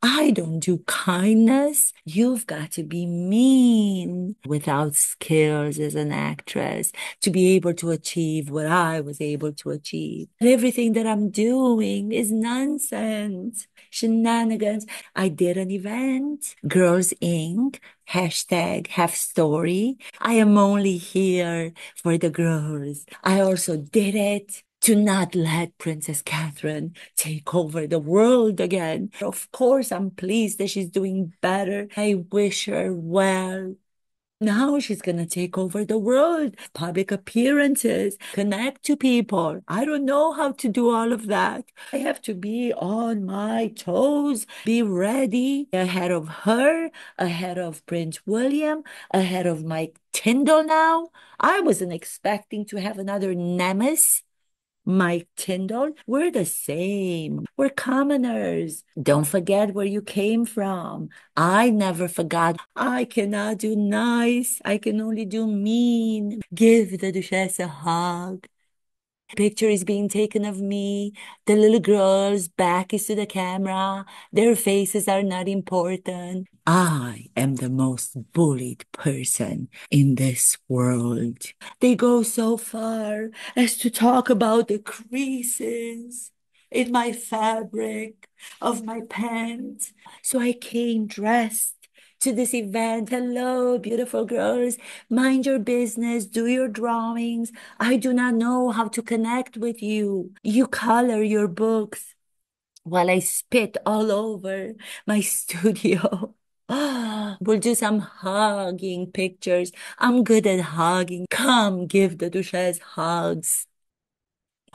I don't do kindness. You've got to be mean without skills as an actress to be able to achieve what I was able to achieve. Everything that I'm doing is nonsense, shenanigans. I did an event, Girls Inc. Hashtag have story. I am only here for the girls. I also did it to not let Princess Catherine take over the world again. Of course, I'm pleased that she's doing better. I wish her well. Now she's gonna take over the world, public appearances, connect to people. I don't know how to do all of that. I have to be on my toes, be ready ahead of her, ahead of Prince William, ahead of Mike Tindall now. I wasn't expecting to have another nemesis. Mike Tindall, we're the same. We're commoners. Don't forget where you came from. I never forgot. I cannot do nice. I can only do mean. Give the Duchess a hug. Picture is being taken of me. The little girl's back is to the camera. Their faces are not important. I am the most bullied person in this world. They go so far as to talk about the creases in my fabric of my pants. So I came dressed to this event. Hello, beautiful girls. Mind your business. Do your drawings. I do not know how to connect with you. You color your books while I spit all over my studio. We'll do some hugging pictures. I'm good at hugging. Come give the Duchess hugs.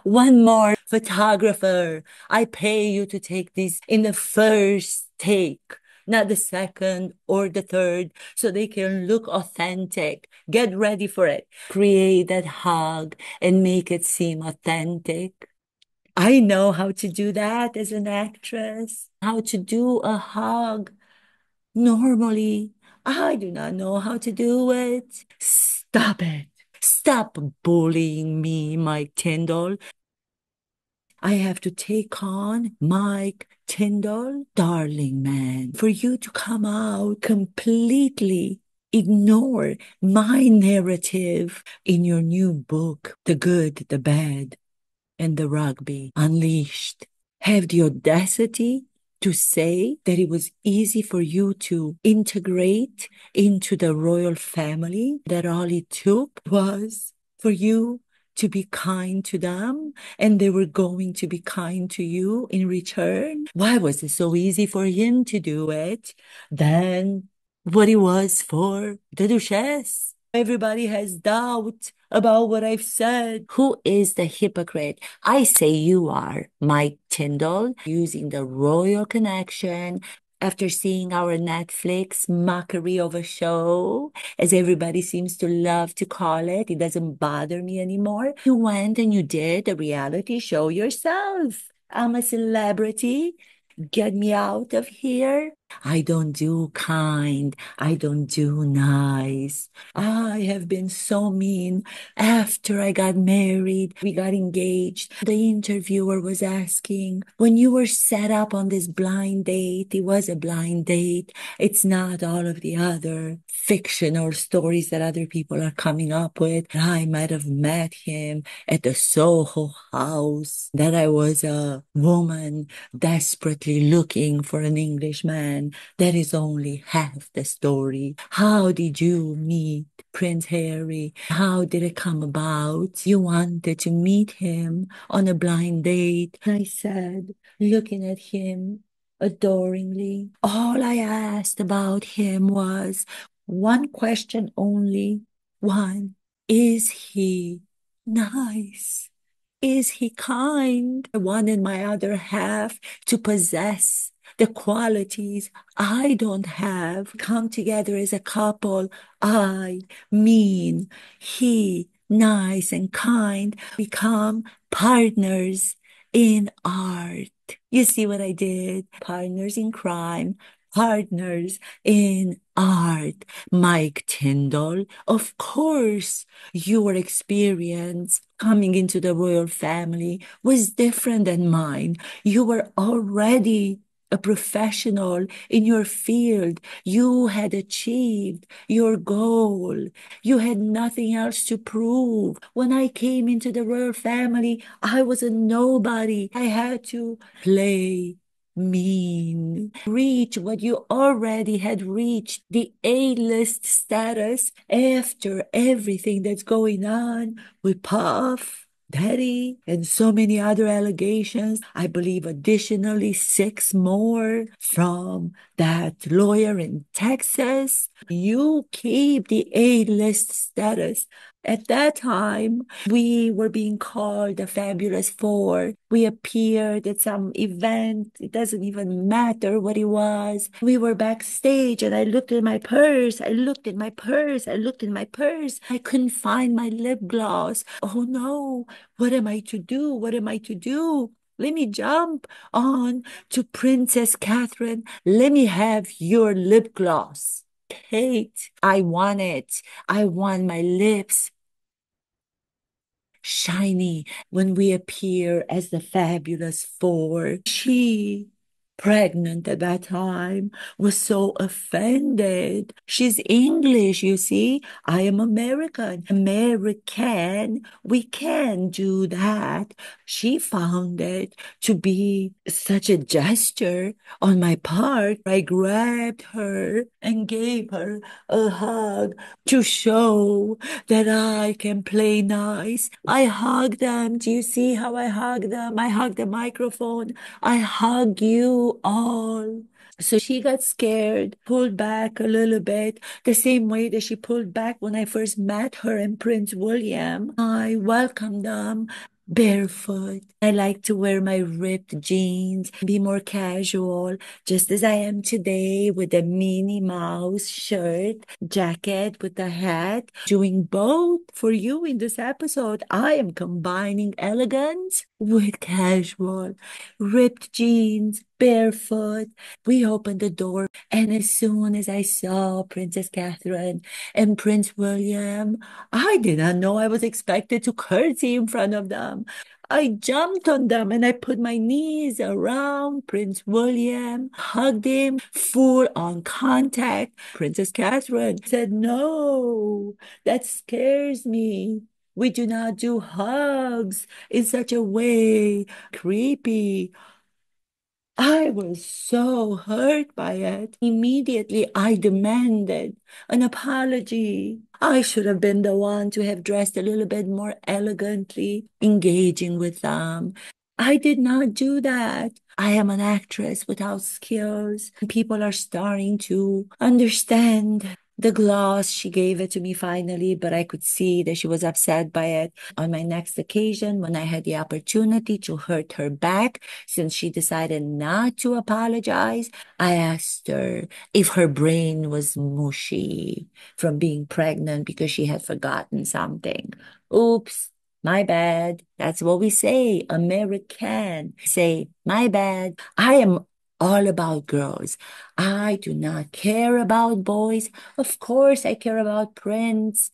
One more photographer. I pay you to take this in the first take, not the second or the third, so they can look authentic. Get ready for it. Create that hug and make it seem authentic. I know how to do that as an actress, how to do a hug. Normally, I do not know how to do it. Stop it. Stop bullying me, Mike Tyndall. I have to take on Mike Tindall, darling man, for you to come out completely ignore my narrative in your new book, The Good, the Bad, and the Rugby Unleashed. Have the audacity to say that it was easy for you to integrate into the royal family, that all it took was for you to be kind to them and they were going to be kind to you in return. Why was it so easy for him to do it than what it was for the Duchess? Everybody has doubt about what I've said. Who is the hypocrite? I say you are, Mike Tyndall, using the royal connection after seeing our Netflix mockery of a show, as everybody seems to love to call it. It doesn't bother me anymore. You went and you did a reality show yourself. I'm a celebrity. Get me out of here. I don't do kind. I don't do nice. I have been so mean. After I got married, we got engaged. The interviewer was asking, when you were set up on this blind date, it was a blind date. It's not all of the other fictional stories that other people are coming up with. I might have met him at the Soho house, that I was a woman desperately looking for an Englishman. That is only half the story. How did you meet Prince Harry? How did it come about? You wanted to meet him on a blind date. I said, looking at him adoringly, all I asked about him was one question only. One, is he nice? Is he kind? I wanted my other half to possess the qualities I don't have. Come together as a couple. I, mean, he, nice and kind, become partners in art. You see what I did? Partners in crime, partners in art. Mike Tyndall, of course, your experience coming into the royal family was different than mine. You were already a professional in your field. You had achieved your goal. You had nothing else to prove. When I came into the royal family, I was a nobody. I had to play mean, reach what you already had reached, the A-list status after everything that's going on with Puff, Daddy, and so many other allegations. I believe additionally six more from that lawyer in Texas. You keep the A-list status. At that time, we were being called the Fabulous Four. We appeared at some event. It doesn't even matter what it was. We were backstage and I looked at my purse. I looked at my purse. I looked at my purse. I couldn't find my lip gloss. Oh no, what am I to do? What am I to do? Let me jump on to Princess Catherine. Let me have your lip gloss. Kate, I want it. I want my lips shiny when we appear as the Fabulous Four. She, pregnant at that time, was so offended. She's English, you see. I am American. American, we can do that. She found it to be such a gesture on my part. I grabbed her and gave her a hug to show that I can play nice. I hug them. Do you see how I hug them? I hug the microphone. I hug you all. So she got scared, pulled back a little bit, the same way that she pulled back when I first met her and Prince William. I welcomed them barefoot. I like to wear my ripped jeans, be more casual, just as I am today with a Minnie Mouse shirt, jacket with a hat. Doing both for you in this episode. I am combining elegance with casual, ripped jeans, barefoot. We opened the door, and as soon as I saw Princess Catherine and Prince William, I did not know I was expected to curtsy in front of them. I jumped on them and I put my knees around Prince William, hugged him, full on contact. Princess Catherine said, "No, that scares me. We do not do hugs in such a way. Creepy." I was so hurt by it. Immediately, I demanded an apology. I should have been the one to have dressed a little bit more elegantly, engaging with them. I did not do that. I am an actress without skills. People are starting to understand the gloss. She gave it to me finally, but I could see that she was upset by it. On my next occasion, when I had the opportunity to hurt her back, since she decided not to apologize, I asked her if her brain was mushy from being pregnant because she had forgotten something. Oops. My bad. That's what we say. American. Say, my bad. I am all about girls. I do not care about boys. Of course, I care about Prince,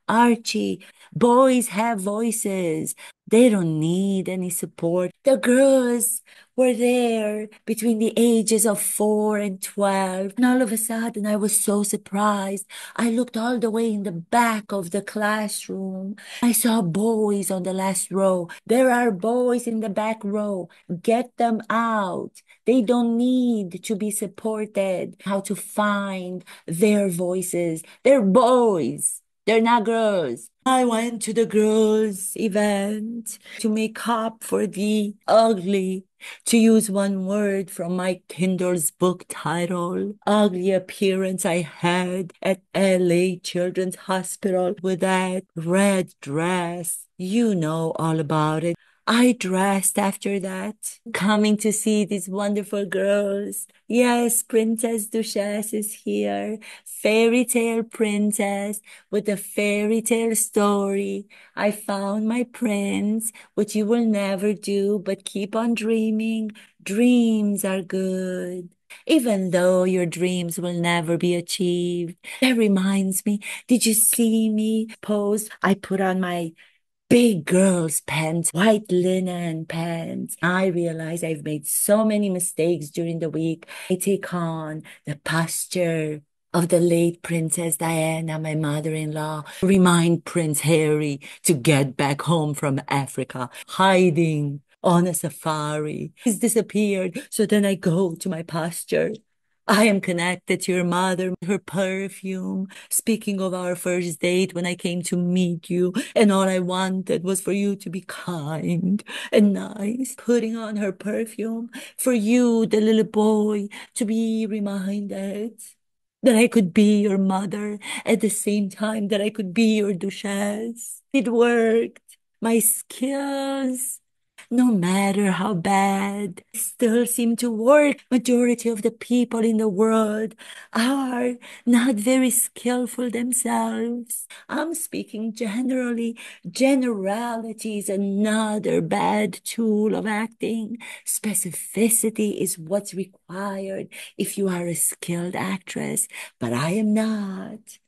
Archie. Boys have voices. They don't need any support. The girls were there between the ages of 4 and 12. And all of a sudden, I was so surprised. I looked all the way in the back of the classroom. I saw boys on the last row. There are boys in the back row. Get them out. They don't need to be supported. How to find their voices. They're boys. They're not girls. I went to the girls' event to make up for the ugly, to use one word from Mike Tindall's book title, ugly appearance I had at LA Children's Hospital with that red dress. You know all about it. I dressed after that, coming to see these wonderful girls. Yes, Princess Duchess is here, fairy tale princess with a fairy tale story. I found my prince, which you will never do, but keep on dreaming. Dreams are good. Even though your dreams will never be achieved. That reminds me, did you see me post? I put on my big girls' pants, white linen pants. I realize I've made so many mistakes during the week. I take on the posture of the late Princess Diana, my mother-in-law, remind Prince Harry to get back home from Africa, hiding on a safari. He's disappeared. So then I go to my posture. I am connected to your mother, her perfume. Speaking of our first date, when I came to meet you, and all I wanted was for you to be kind and nice, putting on her perfume, for you, the little boy, to be reminded that I could be your mother at the same time that I could be your duchess. It worked. My skills, no matter how bad, still seem to work. Majority of the people in the world are not very skillful themselves. I'm speaking generally. Generality is another bad tool of acting. Specificity is what's required if you are a skilled actress, but I am not.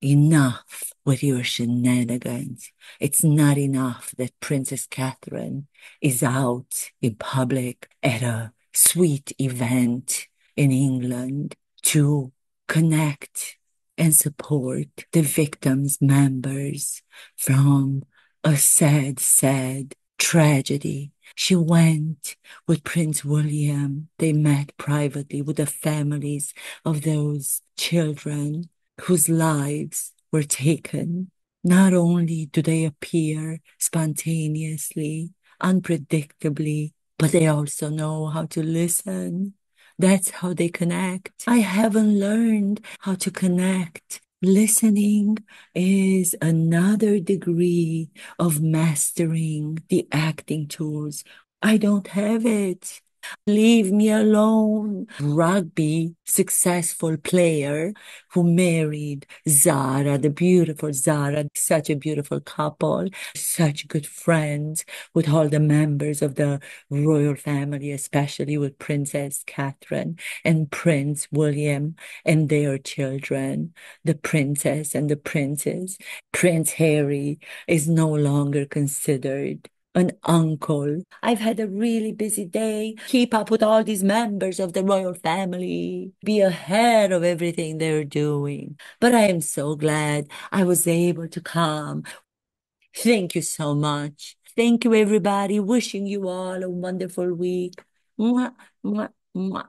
Enough with your shenanigans. It's not enough that Princess Catherine is out in public at a sweet event in England to connect and support the victims' members from a sad, sad tragedy. She went with Prince William. They met privately with the families of those children whose lives were taken. Not only do they appear spontaneously, unpredictably, but they also know how to listen. That's how they connect. I haven't learned how to connect. Listening is another degree of mastering the acting tools. I don't have it. Leave me alone. Rugby successful player who married Zara, the beautiful Zara, such a beautiful couple, such good friends with all the members of the royal family, especially with Princess Catherine and Prince William and their children, the princess and the princes. Prince Harry is no longer considered an uncle. I've had a really busy day. Keep up with all these members of the royal family. Be ahead of everything they're doing. But I am so glad I was able to come. Thank you so much. Thank you, everybody. Wishing you all a wonderful week. Mwah, mwah, mwah.